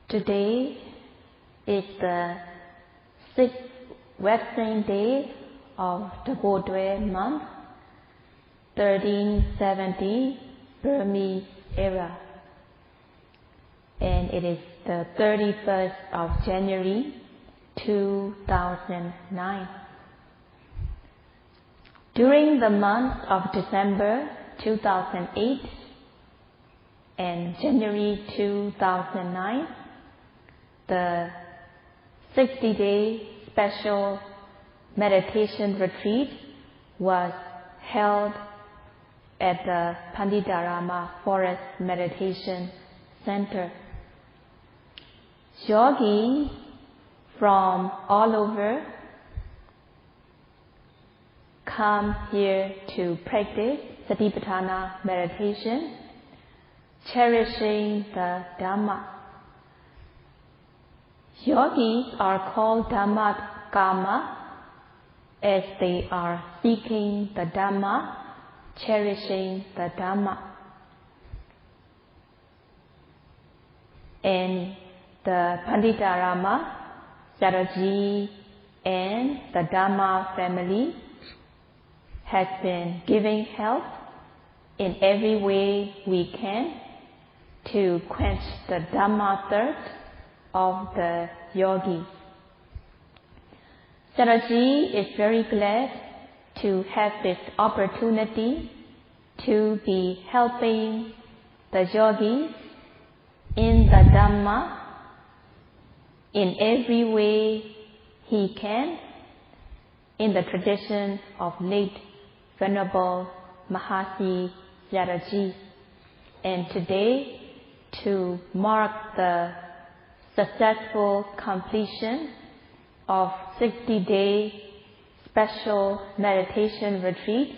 Today is the 6th Western day of the Bodwe month, 1370 Burmese era, and it is the 31st of January 2009. During the month of December 2008 and January 2009, the 60-day special meditation retreat was held at the Paṇḍitā Forest Meditation Center. Yogis from all over come here to practice Satipatthana meditation, cherishing the Dhamma. Yogis are called Dhamma Kama as they are seeking the Dhamma, cherishing the Dhamma. And the Paṇḍitā Sayadaw and the Dhamma family has been giving help in every way we can to quench the Dhamma thirst of the yogis. Sayadaw is very glad to have this opportunity to be helping the yogis in the Dhamma in every way he can, in the tradition of late Venerable Mahasi Sayadaw. And today, to mark the successful completion of 60-day special meditation retreat,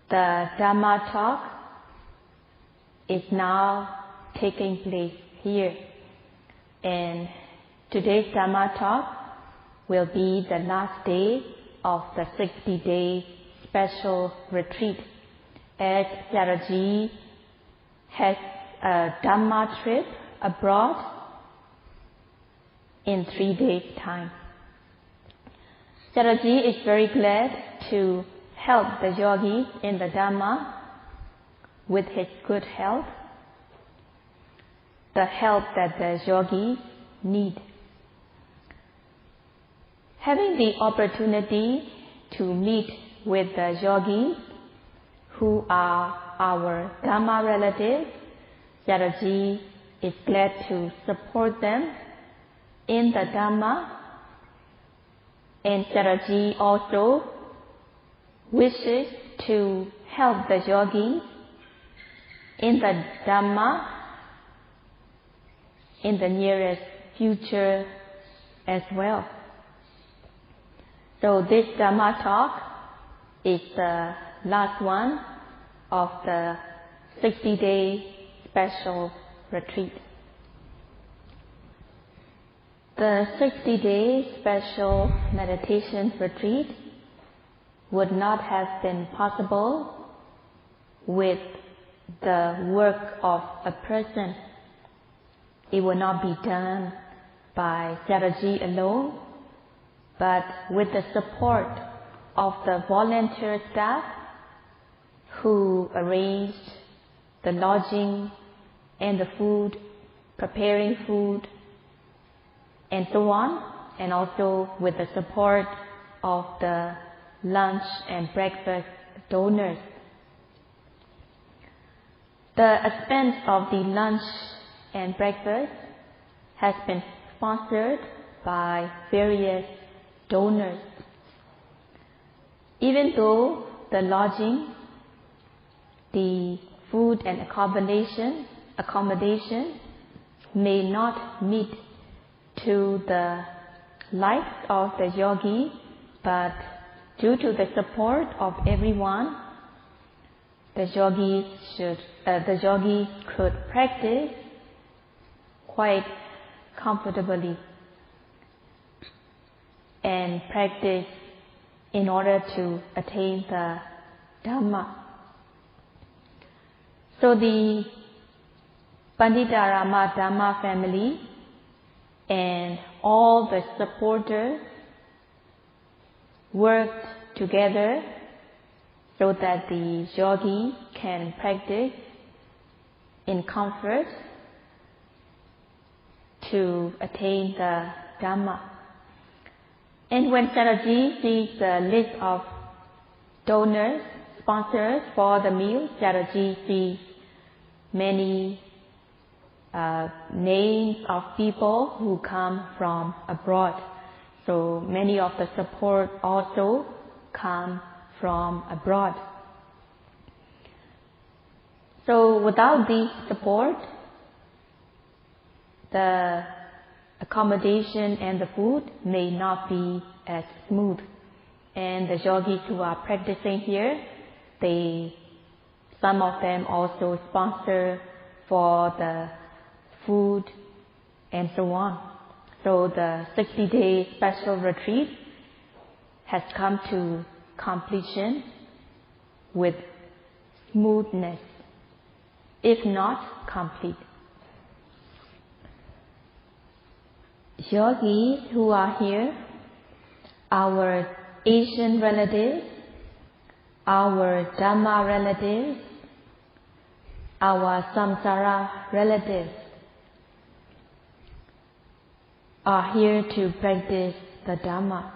the Dhamma talk is now taking place here. And today's Dhamma talk will be the last day of the 60-day special retreat, as Sayadaw has a Dhamma trip abroad in 3 days' time. Sayadaw is very glad to help the yogis in the Dhamma with his good health, the help that the yogis need. Having the opportunity to meet with the yogis who are our Dhamma relatives, Sayadaw is glad to support them in the Dhamma, and Sayadaw also wishes to help the yogis in the Dhamma in the nearest future as well. So this Dhamma talk is the last one of the 60-day special retreat. The 60-day special meditation retreat would not have been possible with the work of a person. It would not be done by Sayadaw alone, but with the support of the volunteer staff who arranged the lodging and the food, preparing food, and so on, and also with the support of the lunch and breakfast donors. The expense of the lunch and breakfast has been sponsored by various donors. Even though the lodging, the food and accommodation may not meet to the likes of the yogi, but due to the support of everyone, the yogis could practice quite comfortably and practice in order to attain the Dhamma. So Paṇḍitā Dhamma family and all the supporters worked together so that the yogi can practice in comfort to attain the Dhamma. And when Sayadaw sees the list of donors, sponsors for the meal, Sayadaw sees many names of people who come from abroad. So many of the support also come from abroad. So without the support, the accommodation and the food may not be as smooth. And the yogis who are practicing here, some of them also sponsor for the food and so on. So the 60-day special retreat has come to completion with smoothness, if not complete. Yogis who are here, our Asian relatives, our Dhamma relatives, our Samsara relatives, are here to practice the Dhamma.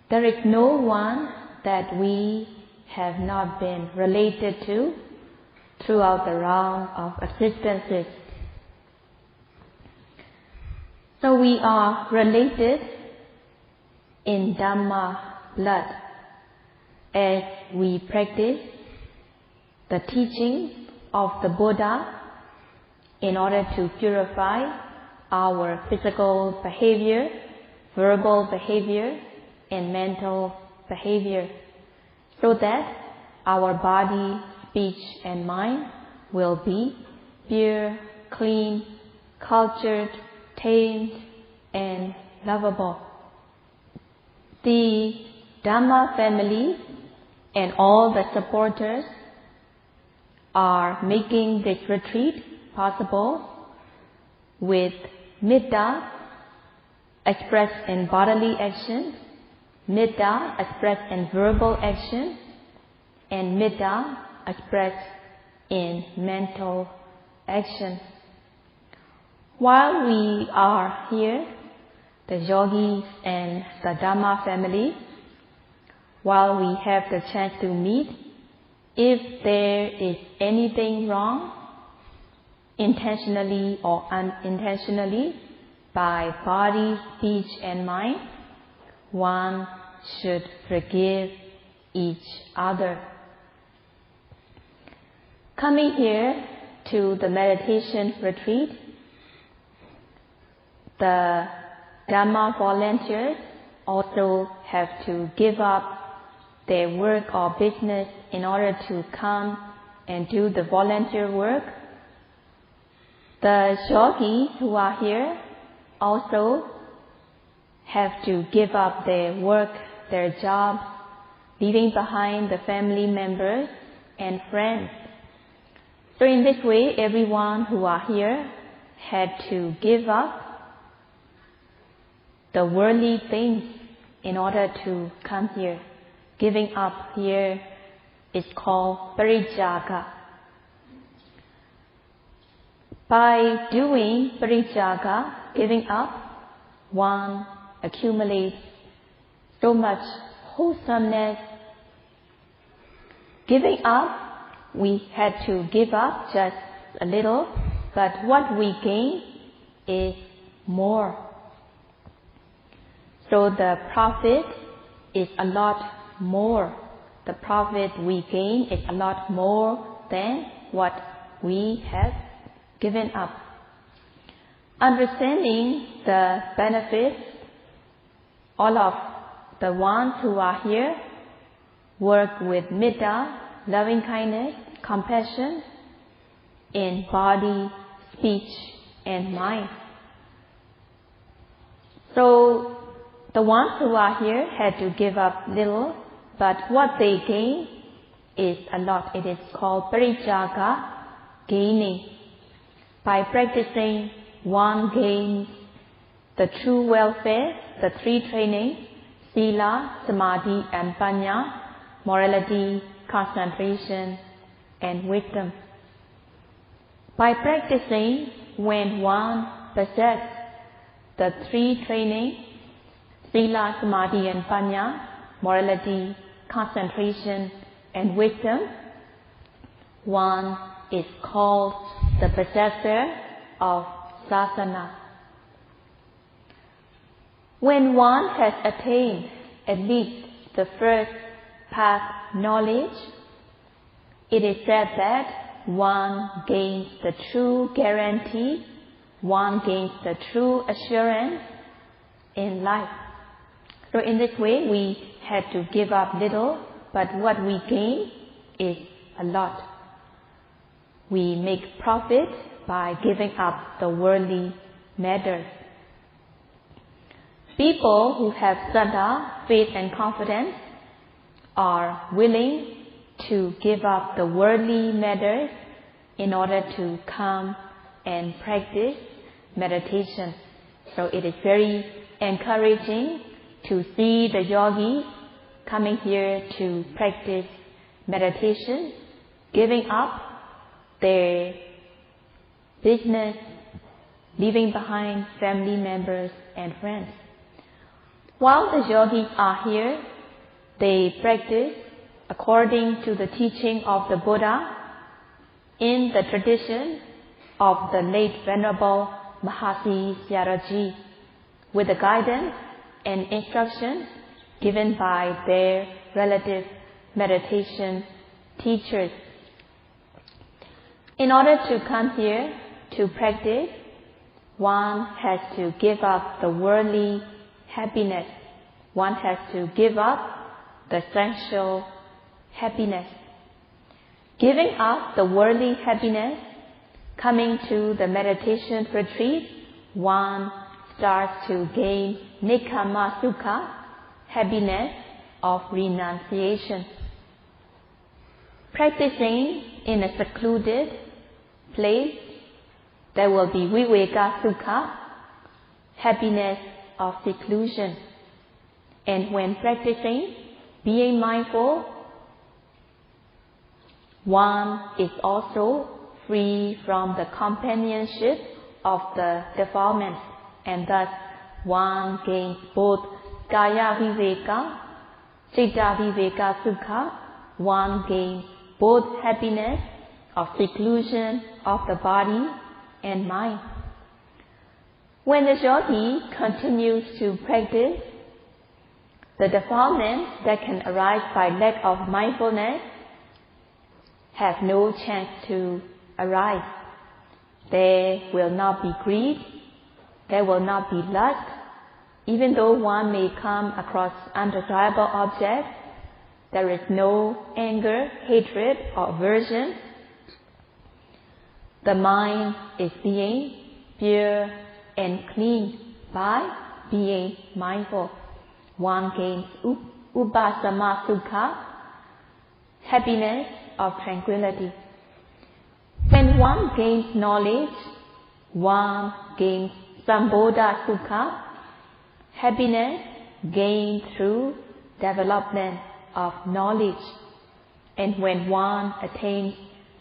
There is no one that we have not been related to throughout the round of existences. So we are related in Dhamma blood as we practice the teachings of the Buddha in order to purify our physical behavior, verbal behavior, and mental behavior, so that our body, speech, and mind will be pure, clean, cultured, tamed, and lovable. The Dhamma family and all the supporters are making this retreat possible with Metta expressed in bodily action, Metta expressed in verbal action, and Metta expressed in mental action. While we are here, the yogis and the Dhamma family, while we have the chance to meet, if there is anything wrong, intentionally or unintentionally, by body, speech, and mind, one should forgive each other. Coming here to the meditation retreat, the Dhamma volunteers also have to give up their work or business in order to come and do the volunteer work. The yogis who are here also have to give up their work, their jobs, leaving behind the family members and friends. So in this way, everyone who are here had to give up the worldly things in order to come here. Giving up here is called parijjhāga. By doing parijjhāga, giving up, one accumulates so much wholesomeness. Giving up, we had to give up just a little, but what we gain is more. So the profit is a lot more. The profit we gain is a lot more than what we have given up. Understanding the benefits, all of the ones who are here work with metta, loving kindness, compassion in body, speech, and mind. So the ones who are here had to give up little, but what they gain is a lot. It is called parijjhāga, gaining. By practicing, one gains the true welfare, the three trainings, Sila, Samadhi and Panya, morality, concentration and wisdom. By practicing, when one possesses the three trainings, Sila, Samadhi and Panya, morality, concentration and wisdom, one is called the possessor of Sasana. When one has attained at least the first path knowledge, it is said that one gains the true guarantee, one gains the true assurance in life. So in this way, we had to give up little, but what we gain is a lot. We make profit by giving up the worldly matters. People who have saddha, faith and confidence are willing to give up the worldly matters in order to come and practice meditation. So it is very encouraging to see the yogis coming here to practice meditation, giving up their business, leaving behind family members and friends. While the yogis are here, they practice according to the teaching of the Buddha in the tradition of the late Venerable Mahasi Sayadaw, with the guidance and instruction given by their relative meditation teachers. In order to come here to practice, one has to give up the worldly happiness. One has to give up the sensual happiness. Giving up the worldly happiness, coming to the meditation retreat, one starts to gain Nekkhamma Sukha, happiness of renunciation. Practicing in a secluded place, there will be Viveka Sukha, happiness of seclusion. And when practicing, being mindful, one is also free from the companionship of the defilements, and thus one gains both Kaya Viveka, Citta Viveka Sukha, one gains both happiness of seclusion of the body and mind. When the yogi continues to practice, the defilements that can arise by lack of mindfulness have no chance to arise. There will not be greed, there will not be lust. Even though one may come across undesirable objects, there is no anger, hatred or aversion. The mind is being pure and clean by being mindful. One gains Upasama Sukha, happiness of tranquility. When one gains knowledge, one gains Sambodha Sukha, happiness gained through development of knowledge. And when one attains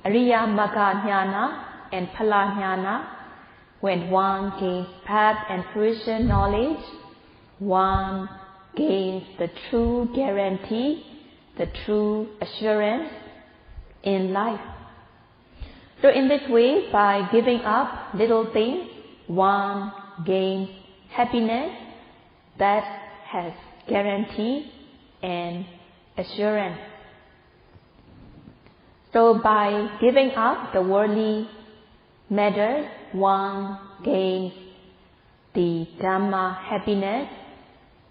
Ariya Magga Jnana and Phala Jnana, when one gains path and fruition knowledge, one gains the true guarantee, the true assurance in life. So in this way, by giving up little things, one gains happiness that has guarantee and assurance. So by giving up the worldly matters, one gains the Dhamma happiness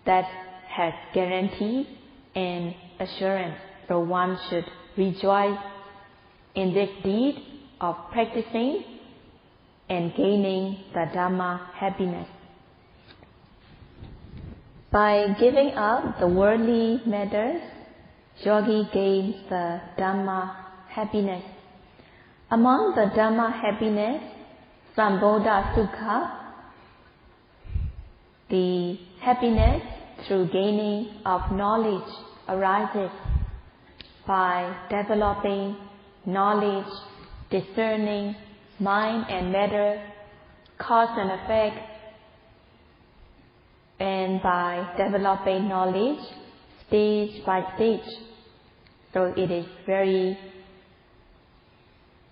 that has guarantee and assurance. So one should rejoice in this deed of practicing and gaining the Dhamma happiness. By giving up the worldly matters, yogi gains the Dhamma happiness. Among the Dhamma happiness, Sambodha Sukha, the happiness through gaining of knowledge arises by developing knowledge, discerning mind and matter, cause and effect, and by developing knowledge stage by stage. So it is very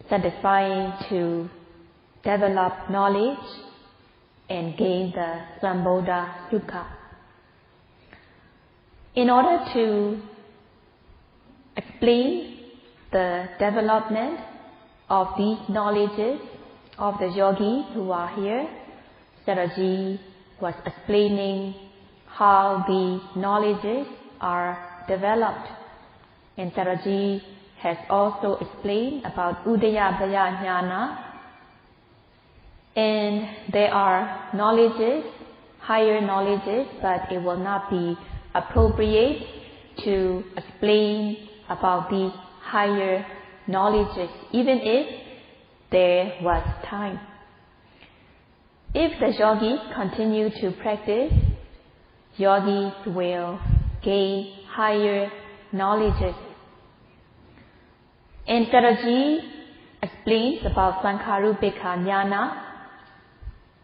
satisfying to develop knowledge and gain the Sambodha Sukha. In order to explain the development of these knowledges of the yogis who are here, Sayadaw was explaining how these knowledges are developed. And Sayadaw has also explained about Udayabhaya Jnana. And there are knowledges, higher knowledges, but it will not be appropriate to explain about these higher knowledges, even if there was time. If the yogis continue to practice, yogis will gain higher knowledges. And Sayadaw explains about Sankharupeka Jnana.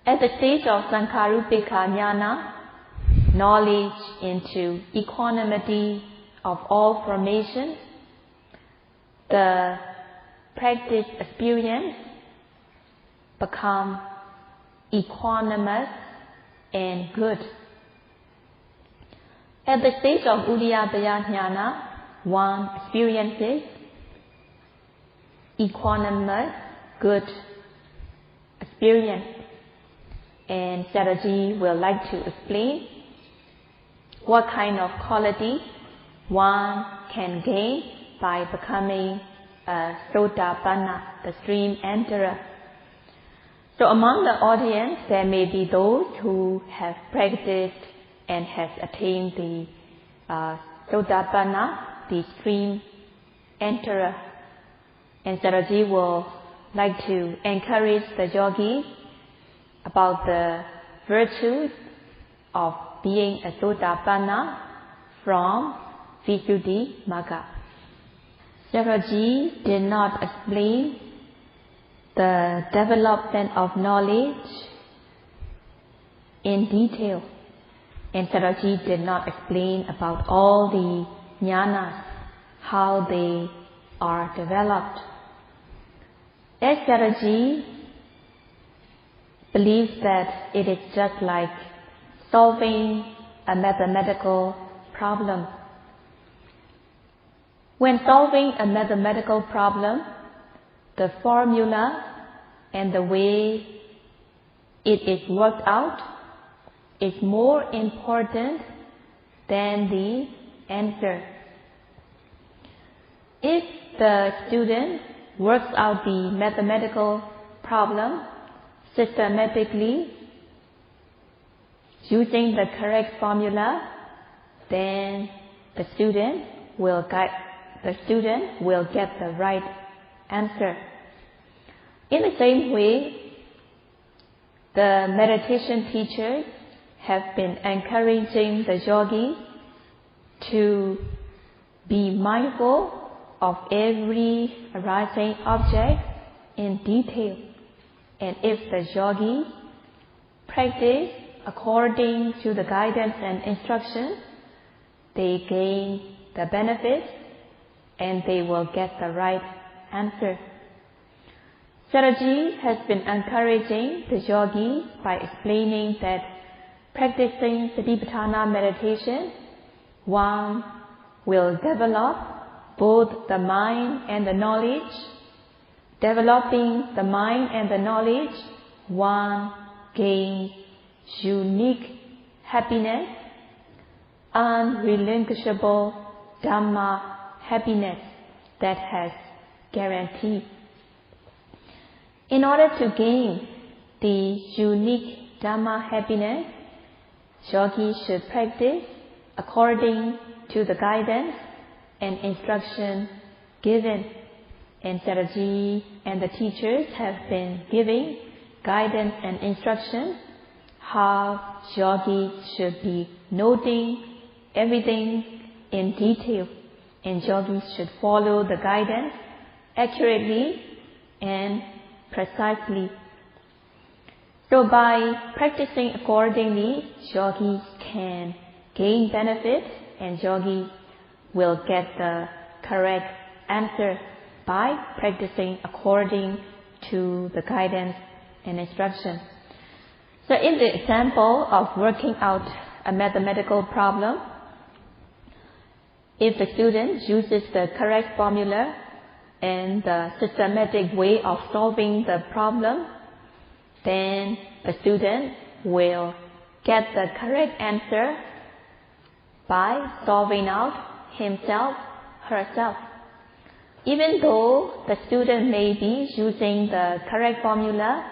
At the stage of Sankharupeka Jnana, knowledge into equanimity of all formations, the practice experience become equanimous and good. At the stage of Udayabhaya Jnana, one experiences equanimous, good experience. And Sayadaw will like to explain what kind of quality one can gain by becoming a Sotapanna, the stream enterer. So among the audience, there may be those who have practiced and has attained the Sotapanna, the stream enterer. And Sayadaw will like to encourage the yogis about the virtues of being a Sotapanna from Visuddhimagga. Sayadaw did not explain the development of knowledge in detail, and Sayadaw did not explain about all the jnanas, how they are developed. As Sayadaw believes that it is just like solving a mathematical problem. When solving a mathematical problem, the formula and the way it is worked out is more important than the answer. If the student works out the mathematical problem systematically using the correct formula, then the student will get the right answer. In the same way, the meditation teachers have been encouraging the yogis to be mindful of every arising object in detail. And if the yogis practice according to the guidance and instruction, they gain the benefits and they will get the right answer. Sayadaw has been encouraging the yogis by explaining that practicing Satipatthana meditation, one will develop both the mind and the knowledge. Developing the mind and the knowledge, one gains unique happiness, unrelinquishable Dhamma happiness that has guarantee. In order to gain the unique Dhamma happiness, yogis should practice according to the guidance and instruction given. And Sayadaw and the teachers have been giving guidance and instruction, how yogis should be noting everything in detail, and yogis should follow the guidance accurately and precisely. So by practicing accordingly, yogis can gain benefit, and yogis will get the correct answer by practicing according to the guidance and instruction. So in the example of working out a mathematical problem, if the student uses the correct formula and the systematic way of solving the problem, then the student will get the correct answer by solving out himself, herself. Even though the student may be using the correct formula,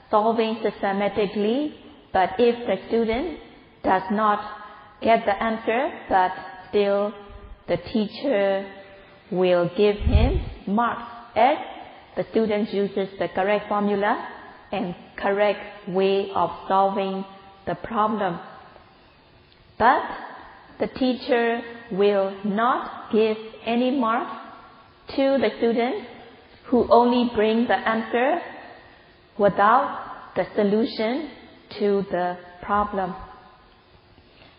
solving systematically, but if the student does not get the answer, but still the teacher will give him marks as the student uses the correct formula and correct way of solving the problem. But the teacher will not give any marks to the student who only brings the answer without the solution to the problem.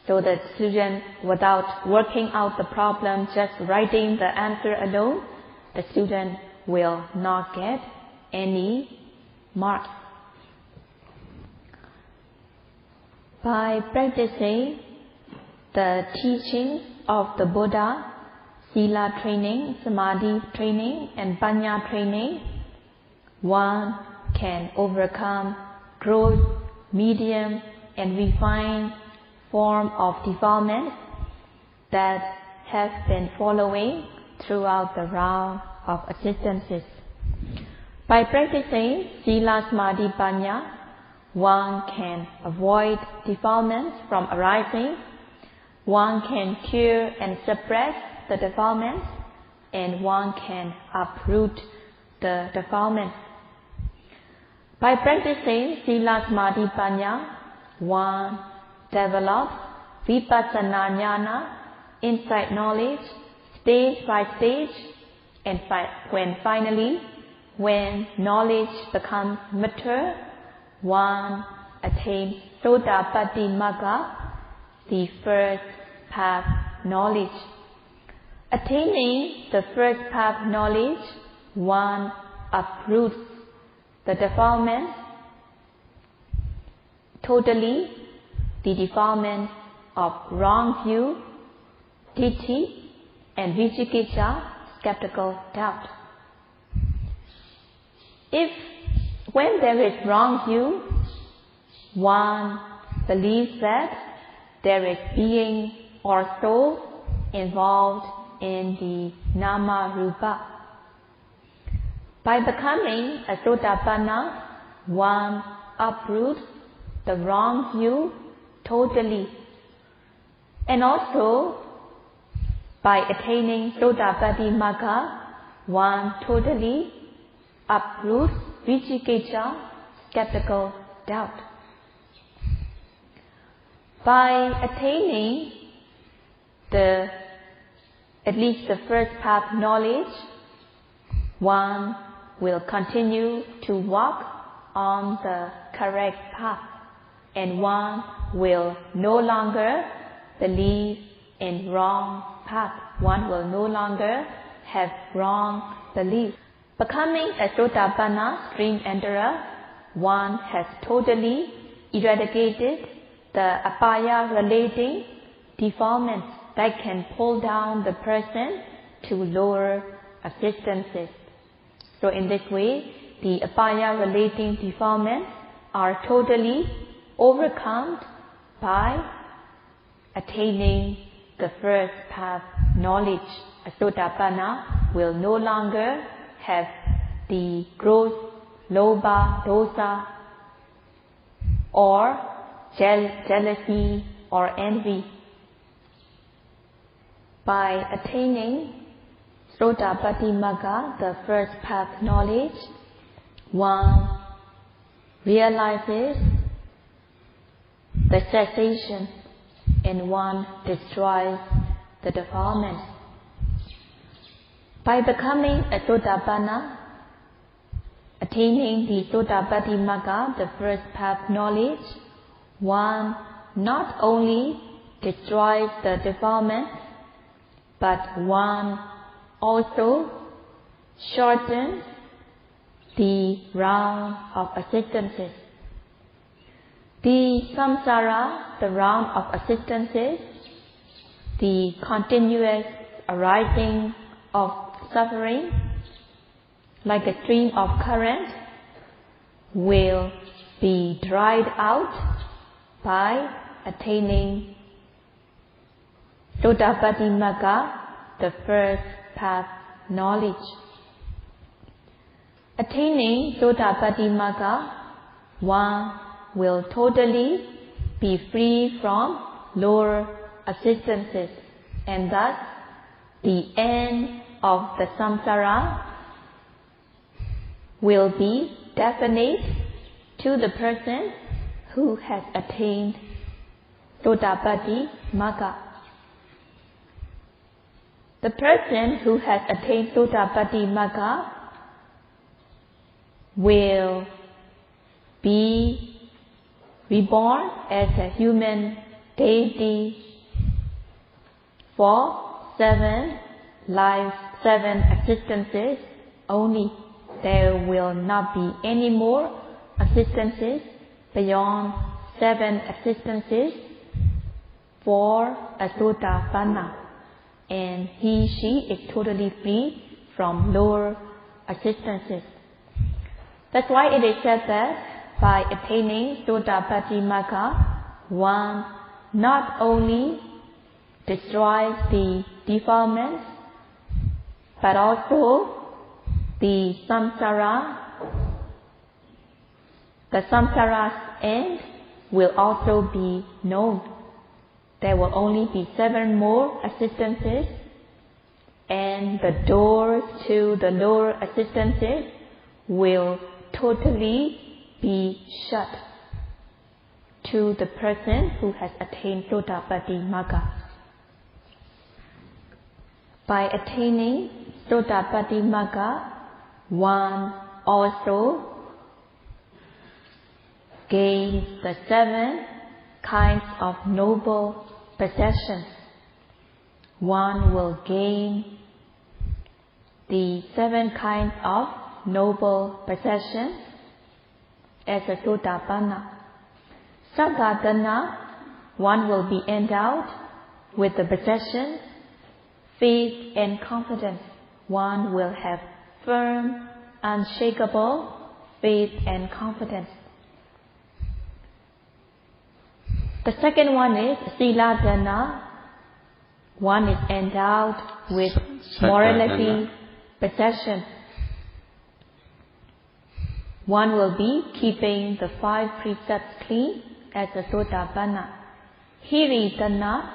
So the student, without working out the problem, just writing the answer alone, the student will not get any marks. By practicing the teachings of the Buddha, Sila training, Samadhi training, and Panya training, one can overcome gross, medium, and refined form of defilement that has been following throughout the round of existences. By practicing Sila, Samadhi, Panya, one can avoid defilements from arising, one can cure and suppress the defilements, and one can uproot the defilements. By practicing Sila, Samadhi, Panya, one develops Vipassana jnana, insight knowledge, stage by stage, and when knowledge becomes mature, one attains Sotapatti Magga, the first path knowledge. Attaining the first path knowledge, one uproots the defilements totally, the defilements of wrong view, ditthi, and vicikicca, skeptical doubt. When there is wrong view, one believes that there is being or soul involved in the nama rupa. By becoming a Sotapanna, one uproots the wrong view totally. And also, by attaining Sotapatti Magga, one totally uproots vicikicca, skeptical doubt. By attaining at least the first path knowledge, one will continue to walk on the correct path, and one will no longer believe in wrong path. One will no longer have wrong beliefs. Becoming a Sotapanna stream enterer, one has totally eradicated the apaya relating defilements that can pull down the person to lower existences. So in this way, the apaya relating defilements are totally overcome by attaining the first path knowledge. A Sotapanna will no longer have the gross lobha, dosa, or jealousy or envy. By attaining Sotapatti Magga, the first path knowledge, one realizes the cessation and one destroys the defilements. By becoming a Sotapanna, attaining the Sotapatti Magga, the first path knowledge, one not only destroys the defilements, but one also shortens the round of existences. The samsara, the round of existences, the continuous arising of suffering, like a stream of current, will be dried out by attaining Sotapatti Magga, the first path knowledge. Attaining Sotapatti Magga, one will totally be free from lower existences, and thus the end of the samsara will be definite to the person who has attained Sotapatti Magga. The person who has attained Sotapatti Magga will be reborn as a human deity for 7 lives, 7 existences only. There will not be any more existences beyond 7 existences for a Sotapanna, and she is totally free from lower existences. That's why it is said that by attaining Sotapatti Magga, one not only destroys the defilements, but also the samsara's end will also be known. There will only be 7 more existences, and the doors to the lower existences will totally be shut to the person who has attained Sotapatti Magga. By attaining Sotapatti Magga, one also gains the 7 kinds of noble possessions. One will gain the 7 kinds of noble possessions as a Sotapanna. Saddhagana, one will be endowed with the possession, faith and confidence. One will have firm, unshakable faith and confidence. The second one is Siladana. One is endowed with morality possession. One will be keeping the 5 precepts clean as a Sotapanna. Hiridana,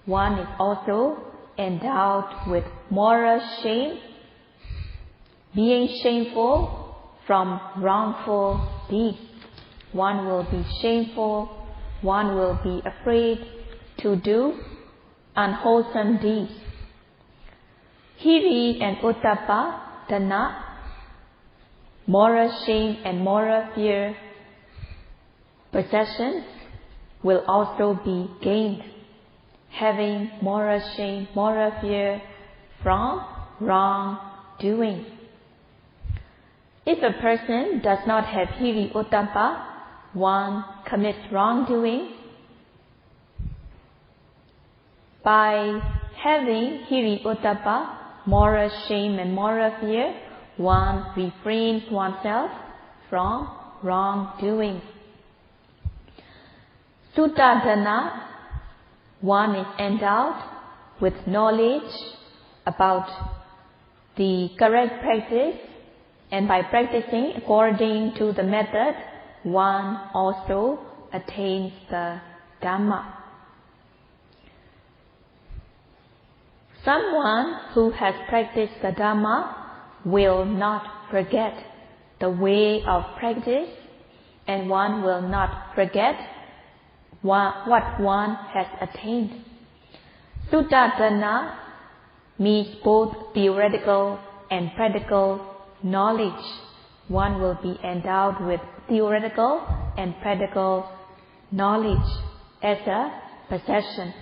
one is also endowed with moral shame, being shameful from wrongful deeds. One will be shameful, one will be afraid to do unwholesome deeds. Hiri and Uttapa Dana, moral shame and moral fear possessions will also be gained, having moral shame, moral fear from wrongdoing. If a person does not have Hiri Uttapa, one commits wrongdoing. By having Hiri Uttapa, moral shame and moral fear, one refrains oneself from wrongdoing. Suttadana, one is endowed with knowledge about the correct practice, and by practicing according to the method, one also attains the Dhamma. Someone who has practiced the Dhamma will not forget the way of practice and one will not forget what one has attained. Sutatana means both theoretical and practical knowledge. One will be endowed with theoretical and practical knowledge as a possession.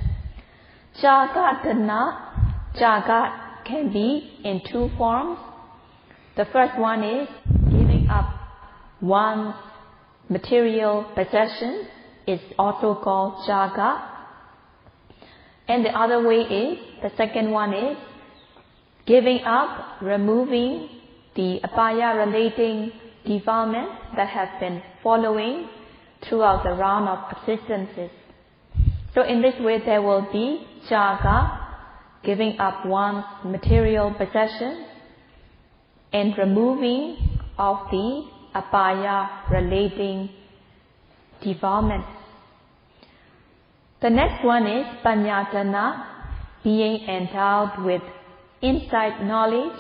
Jagatana, jagat can be in two forms. The first one is giving up one's material possession. It's also called jagat. And the other way is, the second one is giving up, removing the apaya relating defilements that have been following throughout the round of existences. So in this way there will be jaga, giving up one's material possession and removing of the apaya relating defilements. The next one is paññātana, being endowed with insight knowledge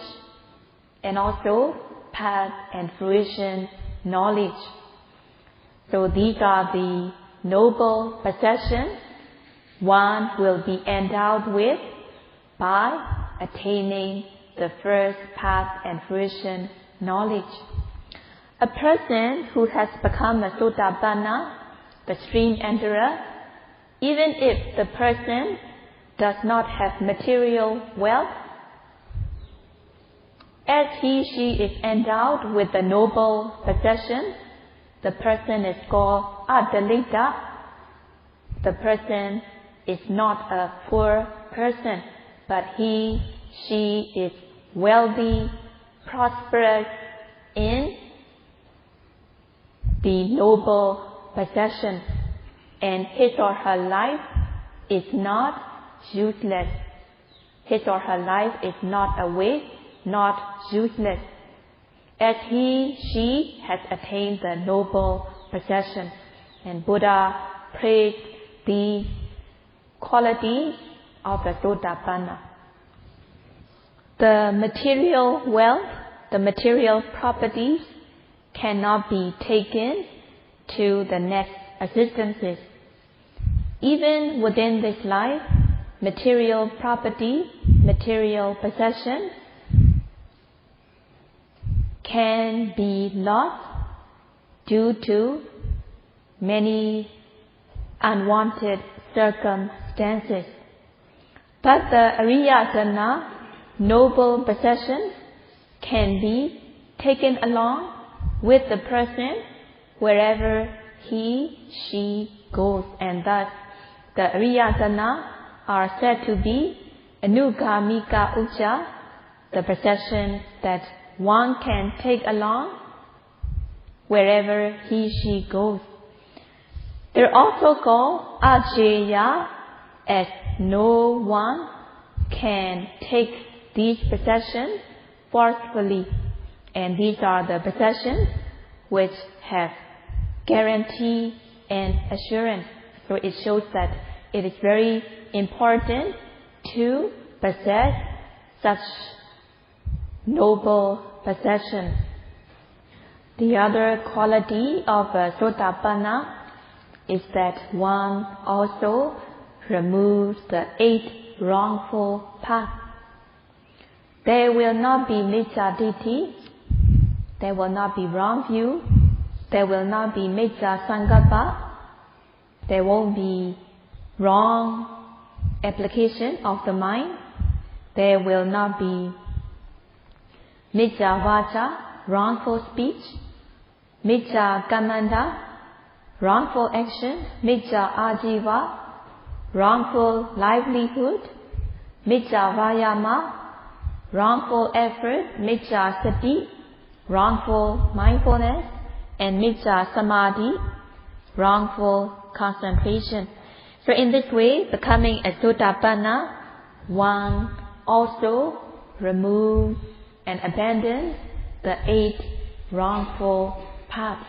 and also path and fruition knowledge. So these are the noble possessions one will be endowed with by attaining the first path and fruition knowledge. A person who has become a Sotapanna, the stream enterer, even if the person does not have material wealth, as she is endowed with the noble possession, the person is called adalita. The person is not a poor person, but she is wealthy, prosperous in the noble possession, and his or her life is not useless. His or her life is not a waste, not useless, as she has attained the noble possession. And Buddha praised these qualities of the Sotapanna. The material wealth, the material properties cannot be taken to the next existences. Even within this life, material property, material possession can be lost due to many unwanted circumstances. But the Ariyatana, noble possessions, can be taken along with the person wherever she goes, and thus the Ariyatana are said to be Anugamika Ucca, the possession that one can take along wherever she goes. They're also called Ajeya, as no one can take these possessions forcefully, and these are the possessions which have guarantee and assurance. So it shows that it is very important to possess such noble possessions. The other quality of a Sotapanna is that one also removes the 8 wrongful paths. There will not be micca-ditthi, there will not be wrong view, there will not be micca-sankappa, there won't be wrong application of the mind, there will not be micca-vāca, wrongful speech, micca-kammanta, wrongful action, micca-ājiva, wrongful livelihood, micca-vāyama, wrongful effort, micca-sati, wrongful mindfulness, and micca-samadhi, wrongful concentration. So in this way, becoming a Sotapanna, one also removes and abandons the 8 wrongful paths.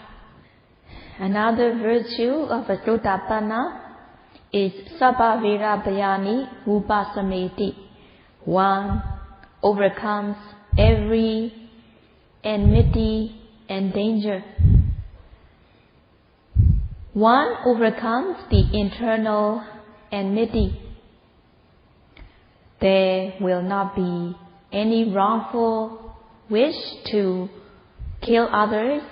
Another virtue of a Sotapanna is Sabbavira Bhayani Upasameti. One overcomes every enmity and danger. one overcomes the internal enmity, there will not be any wrongful wish to kill others,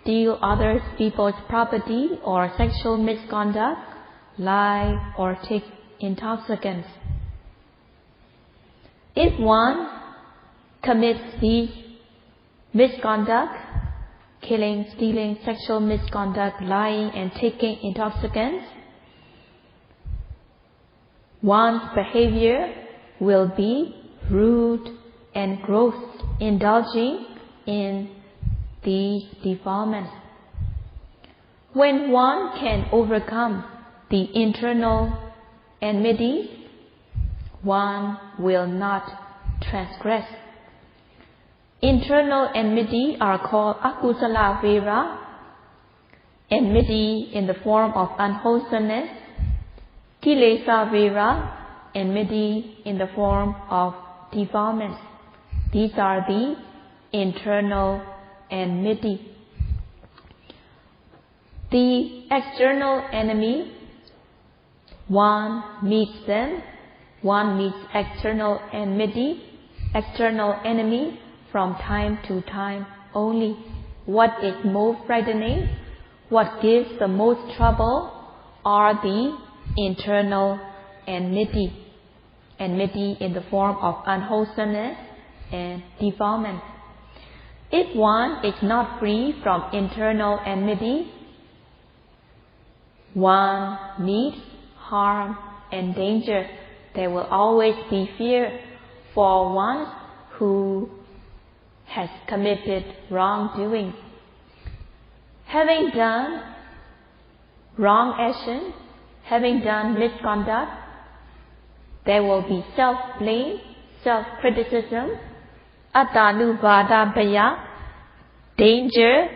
steal other people's property, or sexual misconduct, lie, or take intoxicants. If one commits these misconduct, killing, stealing, sexual misconduct, lying, and taking intoxicants, one's behavior will be rude and gross, indulging in these defilements. When one can overcome the internal enmity, one will not transgress. Internal enmity are called akusala vera, enmity in the form of unwholesomeness, kilesa vera, enmity in the form of defilements. These are the internal enmity. The external enemy, one meets them, one meets external enmity, from time to time only. What is most frightening, what gives the most trouble are the internal enmity in the form of unwholesomeness and defilement. If one is not free from internal enmity, one meets harm and danger. There will always be fear for one who has committed wrongdoing. Having done wrong action, having done misconduct, there will be self-blame, self-criticism, attanuvādabhaya, danger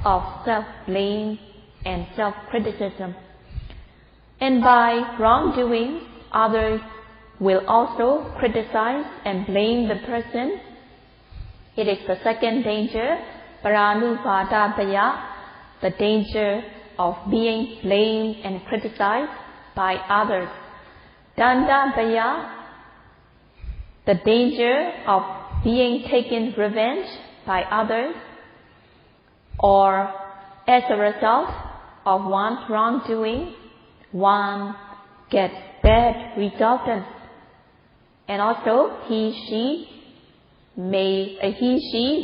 of self-blame and self-criticism. And by wrongdoing, others will also criticize and blame the person. It is the second danger, paranuvādabhaya, the danger of being blamed and criticized by others. Dandabhaya, the danger of being taken revenge by others, or as a result of one's wrongdoing, one gets bad resultants. And also he, she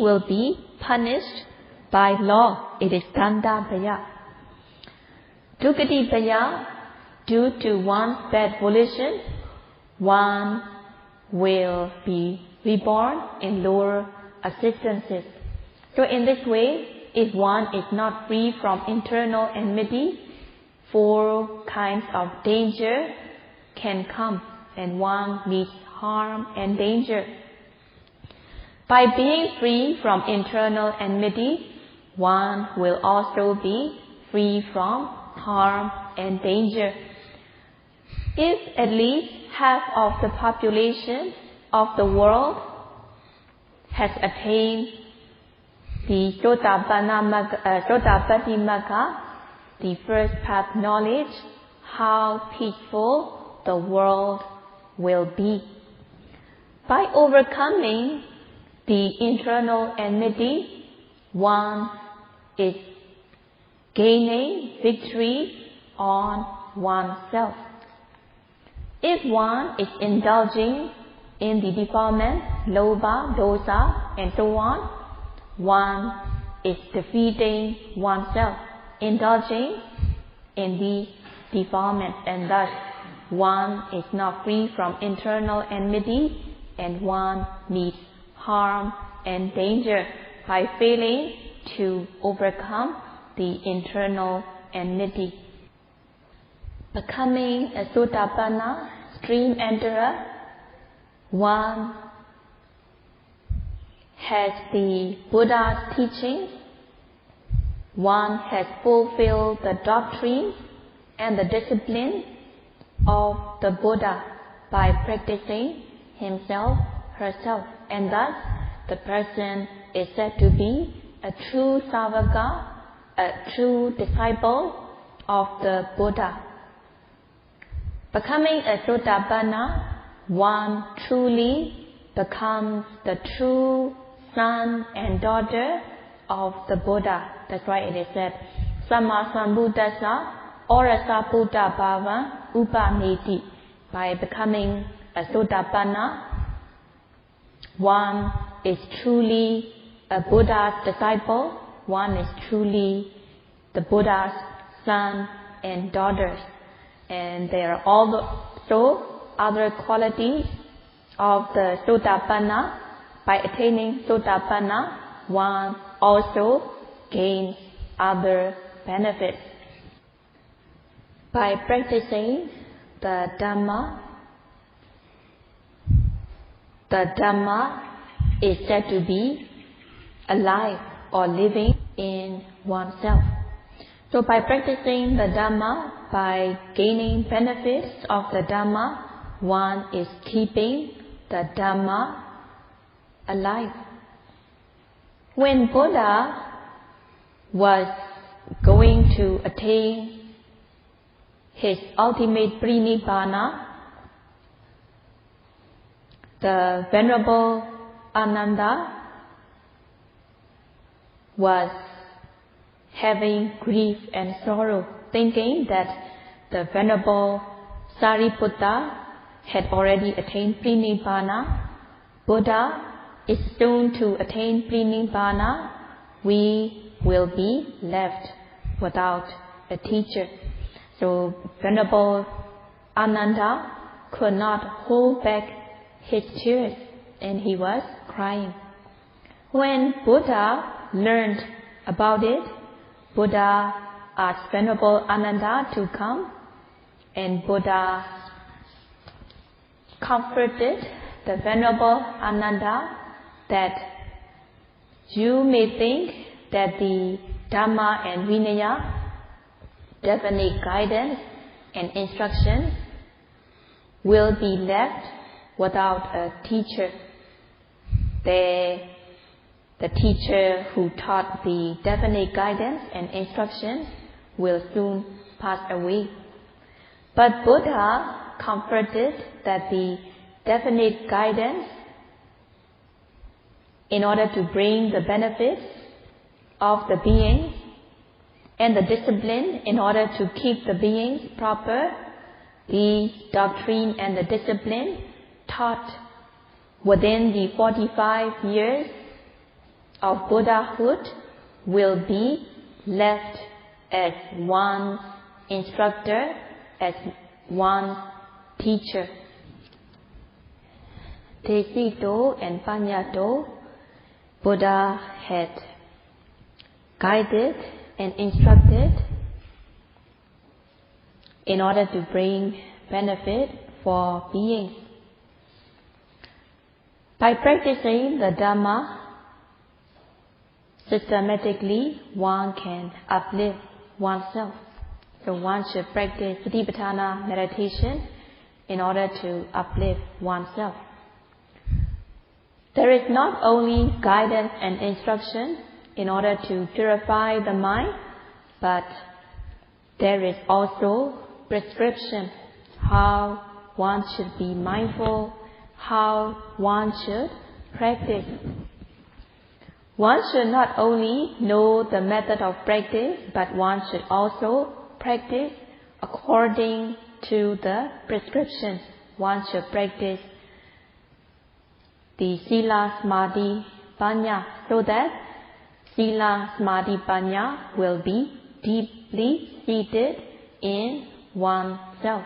will be punished by law. It is Dandabhaya. Dukatibhaya, due to one's bad volition, one will be reborn in lower existences. So in this way, if one is not free from internal enmity, 4 kinds of danger can come and one meets harm and danger. By being free from internal enmity, one will also be free from harm and danger. If at least half of the population of the world has attained the Sotapatti Magga, the first path knowledge, how peaceful the world will be. By overcoming the internal enmity, one is gaining victory on oneself. If one is indulging in the defilement, lobha, dosa, and so on, one is defeating oneself, indulging in these defilements, and thus one is not free from internal enmity, and one meets harm and danger by failing to overcome the internal enmity. Becoming a Sotapanna, stream enterer, one has the Buddha's teaching, one has fulfilled the doctrine and the discipline of the Buddha by practicing himself, herself, and thus the person is said to be a true savaka, a true disciple of the Buddha. Becoming a Sotapanna, one truly becomes the true son and daughter of the Buddha. That's why it is said, Samma Sambuddhassa Orasa Buddha Bhava Upaneti. By becoming a Sotapanna, one is truly a Buddha's disciple, one is truly the Buddha's son and daughters. And there are also other qualities of the Sotapanna. By attaining Sotapanna, one also gains other benefits. By practicing the Dhamma is said to be alive or living in oneself. So by practicing the Dhamma, by gaining benefits of the Dhamma, one is keeping the Dhamma alive. When Buddha was going to attain his ultimate Prinibbana, the Venerable Ananda was having grief and sorrow, thinking that the Venerable Sariputta had already attained Prinibbana. Buddha is soon to attain Prinibbana. We will be left without a teacher. So Venerable Ananda could not hold back his tears and he was crying. When Buddha learned about it, Buddha asked Venerable Ananda to come, and Buddha comforted the Venerable Ananda that you may think that the Dhamma and Vinaya, definite guidance and instruction, will be left without a teacher. The teacher who taught the definite guidance and instruction will soon pass away. But Buddha comforted that the definite guidance, in order to bring the benefits of the beings, and the discipline in order to keep the beings proper, the doctrine and the discipline taught within the 45 years of Buddhahood will be left as one instructor, as one teacher. Desito and Panyato, Buddha had guided and instructed in order to bring benefit for beings. By practicing the Dhamma systematically, one can uplift oneself. So one should practice Satipatthana meditation in order to uplift oneself. There is not only guidance and instruction in order to purify the mind, but there is also prescription how one should be mindful, how one should practice. One should not only know the method of practice, but one should also practice according to the prescription. One should practice the Sila, Samadhi, Panya, so that Sila, Samadhi, Panya will be deeply seated in oneself.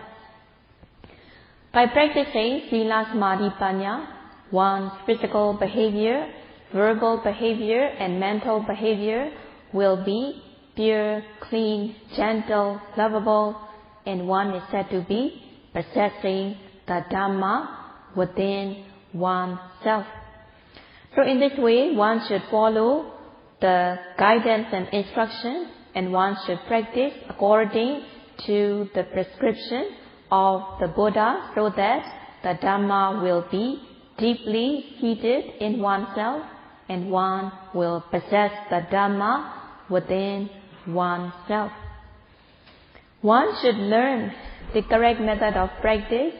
By practicing Sila, Samadhi, Panya, one's physical behavior, verbal behavior and mental behavior will be pure, clean, gentle, lovable, and one is said to be possessing the Dhamma within oneself. So in this way, one should follow the guidance and instruction, and one should practice according to the prescription of the Buddha, so that the Dhamma will be deeply seated in oneself, and one will possess the Dhamma within oneself. One should learn the correct method of practice,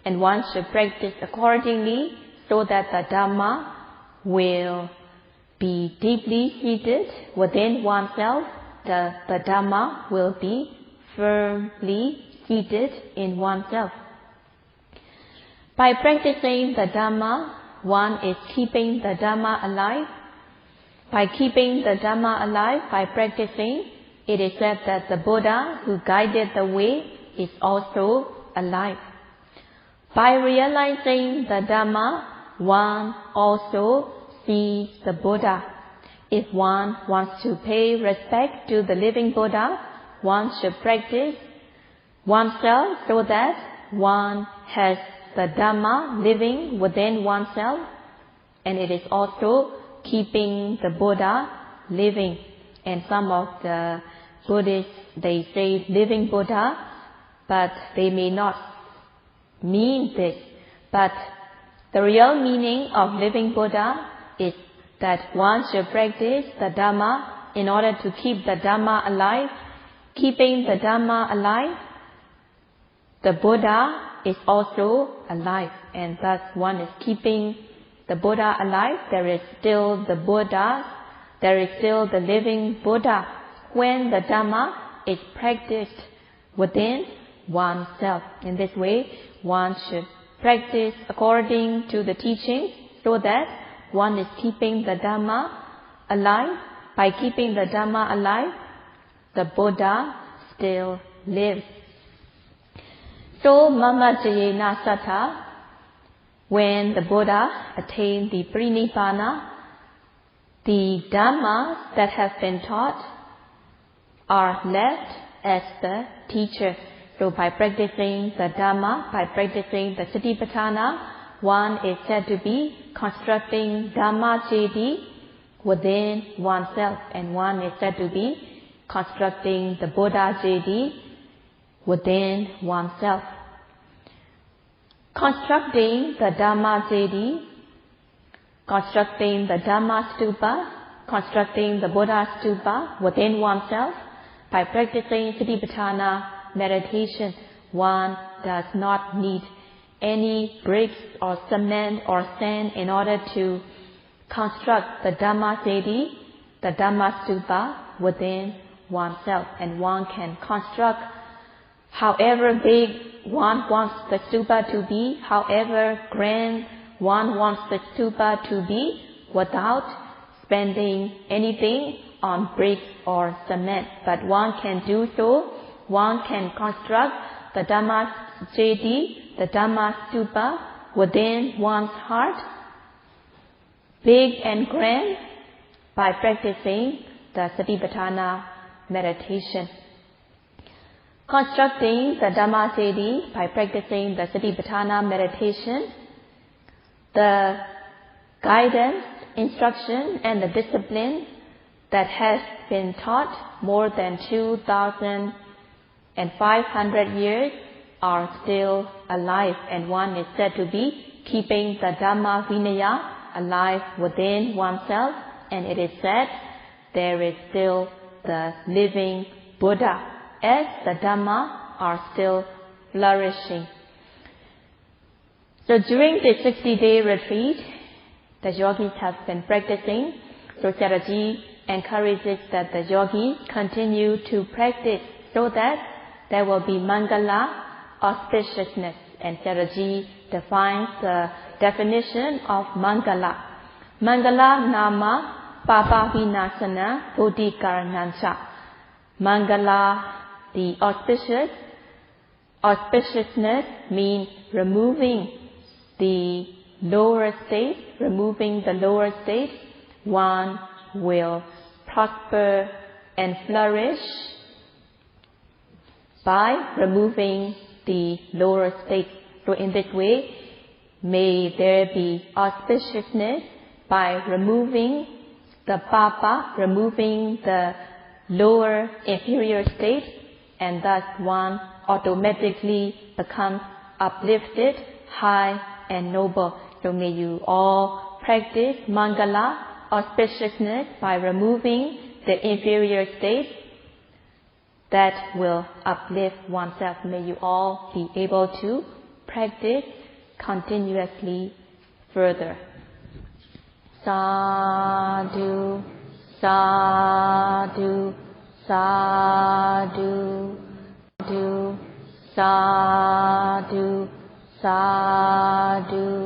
and one should practice accordingly so that the Dhamma will be deeply seated within oneself. The Dhamma will be firmly seated in oneself. By practicing the Dhamma, one is keeping the Dhamma alive. By keeping the Dhamma alive, by practicing, it is said that the Buddha who guided the way is also alive. By realizing the Dhamma, one also sees the Buddha. If one wants to pay respect to the living Buddha, one should practice oneself so that one has the Dhamma living within oneself, and it is also keeping the Buddha living. And some of the Buddhists, they say living Buddha, but they may not mean this. But the real meaning of living Buddha is that one should practice the Dhamma in order to keep the Dhamma alive. Keeping the Dhamma alive, the Buddha is also alive, and thus one is keeping the Buddha alive. There is still the Buddha, there is still the living Buddha when the Dhamma is practiced within oneself. In this way, one should practice according to the teaching so that one is keeping the Dhamma alive. By keeping the Dhamma alive, the Buddha still lives. So, Mama Jayena Sattha, when the Buddha attained the Parinibbana, the Dhammas that have been taught are left as the teacher. So by practicing the Dhamma, by practicing the Satipatthana, one is said to be constructing Dhamma Jedi within oneself, and one is said to be constructing the Buddha Jedi within oneself. Constructing the Dhamma Jedi, constructing the Dhamma Stupa, constructing the Buddha Stupa within oneself, by practicing Satipatthana meditation, one does not need any bricks or cement or sand in order to construct the Dhamma Jedi, the Dhamma Stupa within oneself. And one can construct however big one wants the stupa to be, however grand one wants the stupa to be, without spending anything on bricks or cement. But one can do so. One can construct the Dhamma Jedi, the Dhamma Stupa within one's heart, big and grand, by practicing the Satipatthana meditation. Constructing the Dhamma Jedi by practicing the Satipatthana meditation, the guidance, instruction and the discipline that has been taught more than 2,500 years are still alive, and one is said to be keeping the Dhamma Vinaya alive within oneself, and it is said there is still the living Buddha, as the Dhamma are still flourishing. So during the 60-day retreat, the yogis have been practicing. So Sayadaw encourages that the yogis continue to practice so that there will be Mangala, auspiciousness. And Sayadaw defines the definition of Mangala. Mangala nama papa vinasana bodhikaranancha. Mangala, the auspiciousness means removing the lower state, one will prosper and flourish by removing the lower state. So in this way, may there be auspiciousness by removing the papa, removing the lower inferior state, and thus one automatically becomes uplifted, high and noble. So may you all practice Mangala, auspiciousness, by removing the inferior state, that will uplift oneself. May you all be able to practice continuously further. Sadhu, sadhu, sadhu, sadhu, sadhu, sadhu.